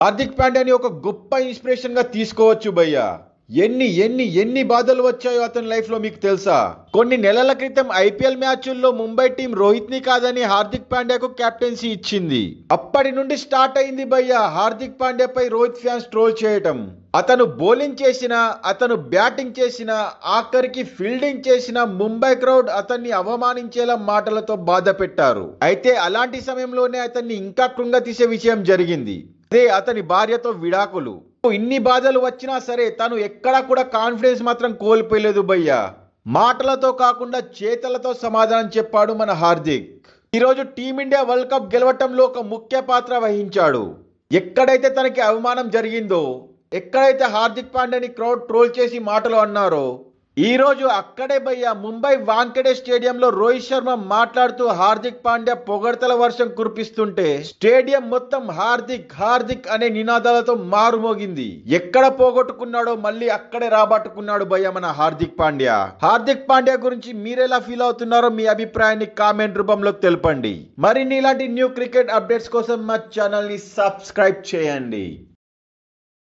హార్దిక్ పాండ్యాని ఒక గొప్ప ఇన్స్పిరేషన్ గా తీసుకోవచ్చు భయ్యా. ఎన్ని బాధలు వచ్చాయో అతని లైఫ్ లో మీకు తెలుసా? కొన్ని నెలల క్రితం ఐపీఎల్ మ్యాచ్ల్లో ముంబై టీం రోహిత్ ని కాదని హార్దిక్ పాండ్యాకు కెప్టెన్సీ ఇచ్చింది. అప్పటి నుండి స్టార్ట్ అయింది భయ్యా హార్దిక్ పాండ్యాపై రోహిత్ ఫ్యాన్స్ ట్రోల్ చేయటం. అతను బౌలింగ్ చేసినా, అతను బ్యాటింగ్ చేసినా, ఆఖరికి ఫీల్డింగ్ చేసినా ముంబై క్రౌడ్ అతన్ని అవమానించేలా మాటలతో బాధ పెట్టారు. అయితే అలాంటి సమయంలోనే అతన్ని ఇంకా కృంగతీసే విషయం జరిగింది. అదే అతని భార్యతో విడాకులు. ఇన్ని బాధలు వచ్చినా సరే తను ఎక్కడా కూడా కాన్ఫిడెన్స్ మాత్రం కోల్పోయలేదు భయ్యా. మాటలతో కాకుండా చేతలతో సమాధానం చెప్పాడు మన హార్దిక్. ఈరోజు టీమిండియా వరల్డ్ కప్ గెలవటంలో ఒక ముఖ్య పాత్ర వహించాడు. ఎక్కడైతే తనకి అవమానం జరిగిందో, ఎక్కడైతే హార్దిక్ పాండ్యాని క్రౌడ్ ట్రోల్ చేసి మాటలు అన్నారో, ఈ రోజు అక్కడే భయ్యా ముంబై వాంఖేడే స్టేడియంలో రోహిత్ శర్మ మాట్లాడుతూ హార్దిక్ పాండ్యా పొగడ్తల వర్షం కురిపిస్తుంటే స్టేడియం మొత్తం హార్దిక్ హార్దిక్ అనే నినాదాలతో మారుమోగింది. ఎక్కడ పోగొట్టుకున్నాడో మళ్ళీ అక్కడే రాబట్టుకున్నాడు భయ్యా మన హార్దిక్ పాండ్యా. హార్దిక్ పాండ్యా గురించి మీరెలా ఫీల్ అవుతున్నారో మీ అభిప్రాయాన్ని కామెంట్ రూపంలో తెలపండి. మరిన్ని ఇలాంటి న్యూ క్రికెట్ అప్డేట్స్ కోసం మా ఛానల్ ని సబ్స్క్రైబ్ చేయండి.